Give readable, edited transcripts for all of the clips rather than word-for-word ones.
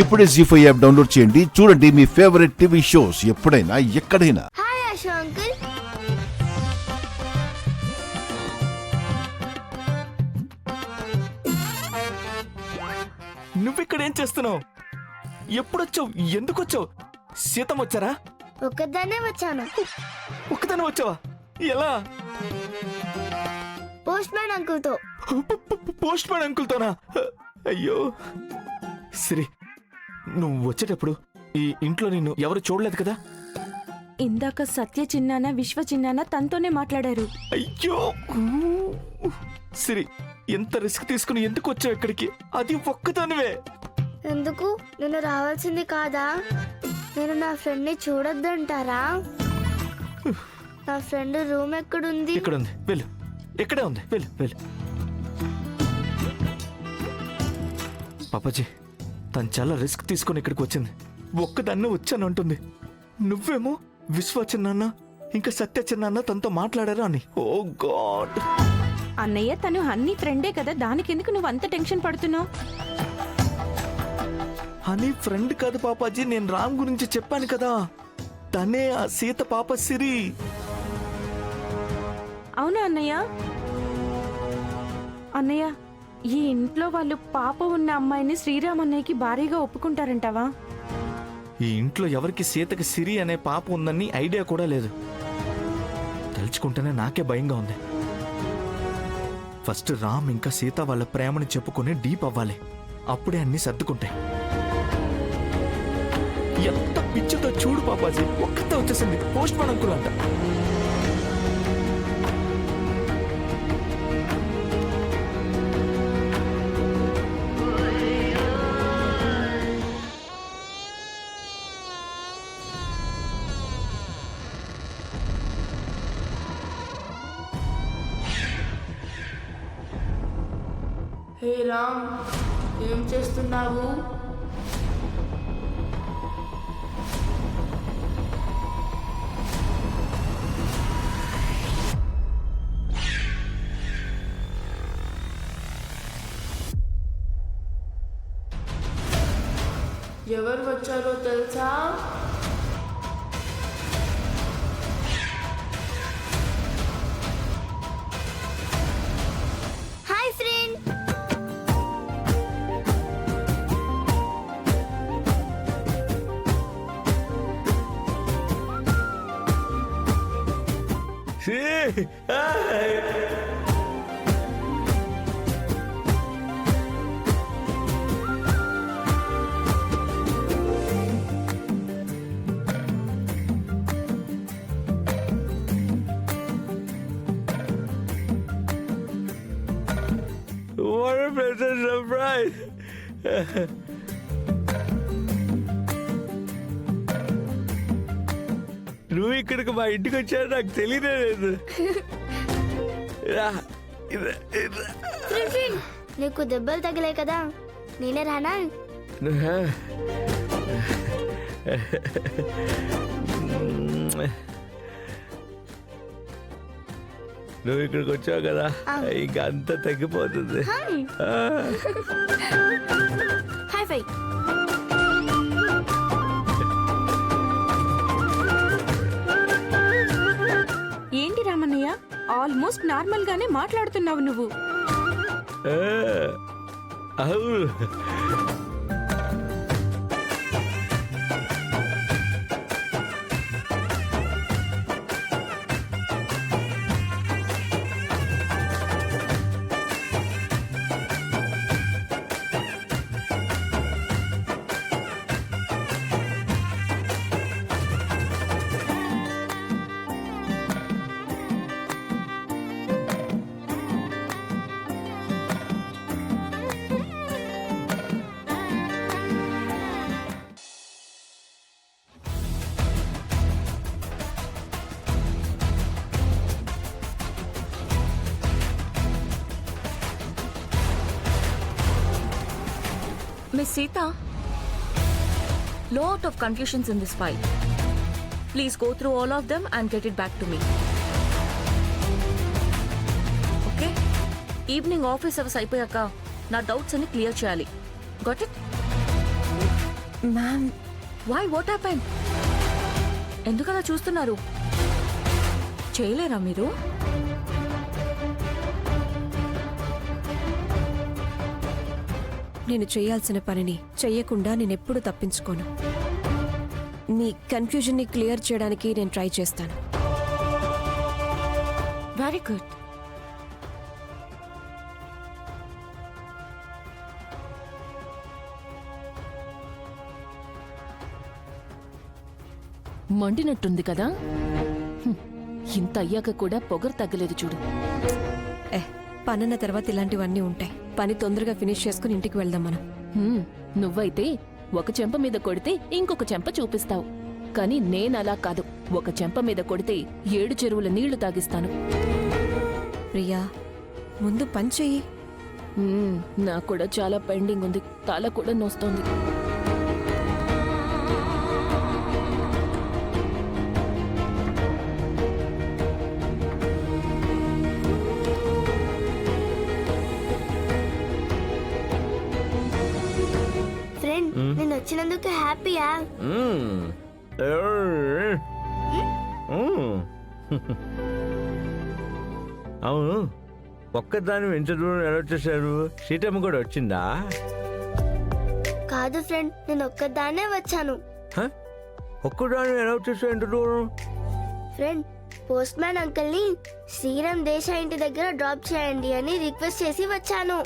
ఇప్పుడే జీ5 app download చేయండి. చూడండి మీ ఫేవరెట్ టీవీ షోస్ ఎప్పుడైనా ఎక్కడైనా. హాయ్ ఆశు అంకుల్. నువ్విక్కడ ఏం చేస్తున్నావు? ఎప్పుడొచ్చావు? ఎందుకు వచ్చావు? సీతం వచ్చారా? ఒక్కదాన్నే వచ్చాను. ఒక్కదాని వచ్చావా? ఎలా? పోస్ట్ మ్యాన్ అంకుల్ తో. పోస్ట్ మ్యాన్ అంకుల్తోనా? అయ్యో సరే, నువ్వు వచ్చేటప్పుడు ఈ ఇంట్లో నిన్ను ఎవరు చూడలేదు కదా? ఇందాక సత్య చిన్నాన విశ్వ చిన్నాన తనతోనే మాట్లాడారు. అయ్యో సరే, ఎంత రిస్క్ తీసుకుని ఎందుకు వచ్చావు ఇక్కడికి? అది ఒక్కదానివే. ఎందుకు? నేను రావాల్సింది కాదా? నేను నా ఫ్రెండ్ ని చూడొద్దంటారా? నా ఫ్రెండ్ రూమ్ ఎక్కడుంది? ఇక్కడ ఉంది, వెళ్ళు. ఎక్కడే ఉంది, వెళ్ళు వెళ్ళు. పాపాజీ, తను చాలా రిస్క్ తీసుకొని ఇక్కడికి వచ్చింది. ఒక్కదాన్నే వచ్చాను అంటుంది. నువ్వేమో విశ్వ చిన్నాన్న ఇంకా సత్య చిన్నాన్న తనతో మాట్లాడారా అని. ఓ గాడ్. అన్నయ్య, తను హన్నీ ఫ్రెండే కదా, దానికెందుకు నువ్వు అంత టెన్షన్ పడుతున్నావు? హనీ ఫ్రెండ్ కాదు పాపాజీ, నేను రామ్ గురించి చెప్పాను కదా. తనే ఆ సీత పాప సిరి. అవునా అన్నయ్య? అన్నయ్య, ఈ ఇంట్లో వాళ్ళు పాప ఉన్న అమ్మాయిని శ్రీరామ్ అన్నయ్యకి భారీగా ఒప్పుకుంటారంటావా? ఈ ఇంట్లో ఎవరికి సీతకి సిరి అనే పాప ఉందని ఐడియా కూడా లేదు. తలుచుకుంటేనే నాకే భయంగా ఉంది. ఫస్ట్ రామ్ ఇంకా సీత వాళ్ళ ప్రేమని చెప్పుకొని డీప్ అవ్వాలి. అప్పుడే అన్ని సర్దుకుంటాయి. ఎంత పిచ్చితో చూడు పాపాజీ, ఒక్కతే వచ్చేసింది. పోస్ట్ మ్యాన్ అంకుల్ అంట. హే రామ్, ఏం చేస్తున్నావు? ఎవరు వచ్చారో తెలుసా? Hi friend. What a pleasant surprise! నువ్వు ఇక్కడికి మా ఇంటికి వచ్చావు నాకు తెలియలేదు. ఫ్రెండ్, నీకు దెబ్బలు తగిలాయి కదా, నేనే రానా? నువ్వు ఇక్కడికి వచ్చావు కదా, ఇంకా అంతా తగ్గిపోతుంది. హై ఫై. ఏంటి రామన్నయ్య, ఆల్మోస్ట్ నార్మల్ గానే మాట్లాడుతున్నావు నువ్వు. అవును, Miss Sita, lot of confusions in this file. Please go through all of them and get it back to me. Okay? Evening office hours అయిపోయాక నా డౌట్స్ అన్ని క్లియర్ చేయాలి. Got it? Ma'am why what happen? ఎందుకలా చూస్తున్నారు? చేయలేరా మీరు? నేను చేయాల్సిన పనిని చెయ్యకుండా నేనెప్పుడు తప్పించుకోను. మీ కన్ఫ్యూజన్ని క్లియర్ చేయడానికి నేను ట్రై చేస్తాను. Very good. మండినట్టుంది కదా. ఇంత అయ్యాక కూడా పొగరు తగ్గలేదు చూడు. పనన్న తర్వాత ఇలాంటివన్నీ ఉంటాయి. పని తొందరగా ఫినిష్ చేసుకుని ఇంటికి వెళ్దాం మనం. నువ్వైతే ఒక చెంప మీద కొడితే ఇంకొక చెంప చూపిస్తావు, కానీ నేనలా కాదు. ఒక చెంప మీద కొడితే 7 చెరువుల నీళ్లు తాగిస్తాను. ప్రియా, ముందు పని చెయ్యి. నాకు కూడా చాలా పెండింగ్ ఉంది, తల కూడా నొస్తోంది. ఫ్రెండ్ నేను వచ్చినందుకు హ్యాపీయా? అవును, ఒక్కదాని ఇంత దూరం ఎలా వచ్చేసారు? సీతమ్మ కూడా వచ్చిందా? కాదు ఫ్రెండ్, నేను ఒక్కదాన్నే వచ్చాను. ఒక్కదాని ఎలా వచ్చేసావు ఇంత దూరం? ఫ్రెండ్, పోస్ట్ మ్యాన్ అంకుల్ ని శ్రీరామ్ దేశాయ్ ఇంటి దగ్గర డ్రాప్ చేయండి అని రిక్వెస్ట్ చేసి వచ్చాను.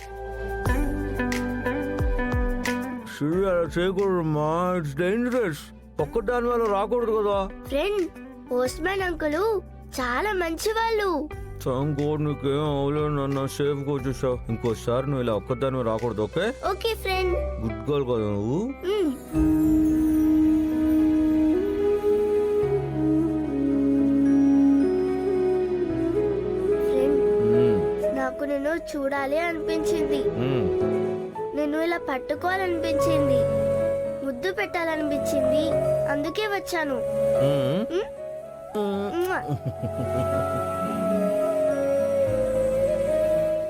అలా చేయకూడదమ్మా, ఇట్స్ డేంజరస్. ఒక్కదాని వల్ల రాకూడదు కదా. ఫ్రెండ్, పోస్ట్ మ్యాన్ అంకుల్ చాలా మంచి వాళ్ళు. నీకేం అవలేదు నాన్న, సేఫ్ గా వచ్చేసావు. ఇంకోసారి నువ్వు ఇలా ఒక్కదాని రాకూడదు. Okay okay friend. Good girl కదా నువ్వు. ఫ్రెండ్, నాకు నేను చూడాలి అనిపించింది. నేను ఇలా పట్టుకోవాలనిపించింది, ముద్దు పెట్టాలనిపించింది, అందుకే వచ్చాను.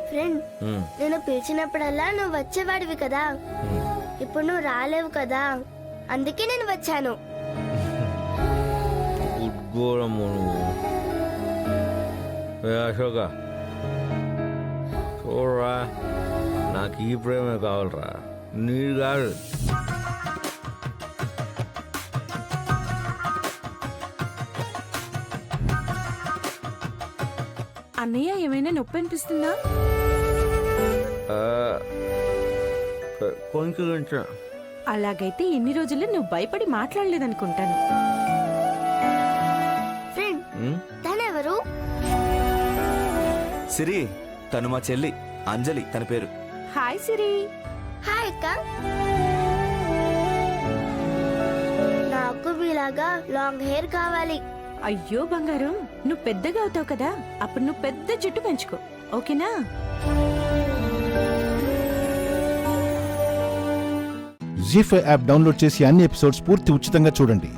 ఫ్రెండ్, నేను పిలిచినప్పుడల్లా నువ్వు వచ్చేవాడివి కదా. ఇప్పుడు నువ్వు రాలేవు కదా, అందుకే నేను వచ్చాను. గుడ్ గర్ల్ అమ్మ నువ్వు. అశోక చూడరా, నాకు ఈ ప్రేమే కావాలరా, నీరు కాదు. అన్నయ్య ఏమైనా నొప్పి అనిపిస్తుందా? కొంచెం కొంచెం. అలాగైతే ఎన్ని రోజులు నువ్వు భయపడి మాట్లాడలేదనుకుంటాను. ఫ్రెండ్, తనెవరు? సిరి, తను మా చెల్లి అంజలి, తన పేరు. హాయ్ సిరి. హాయ్ అక్క. నాకు మీలాగా లాంగ్ హెయిర్ కావాలి. అయ్యో బంగారం, నువ్వు పెద్దగా అవుతావు కదా, అప్పుడు నువ్వు పెద్ద జుట్టు పెంచుకో, ఓకేనా? జీ5 యాప్ డౌన్లోడ్ చేసి అన్ని ఎపిసోడ్స్ పూర్తి ఉచితంగా చూడండి.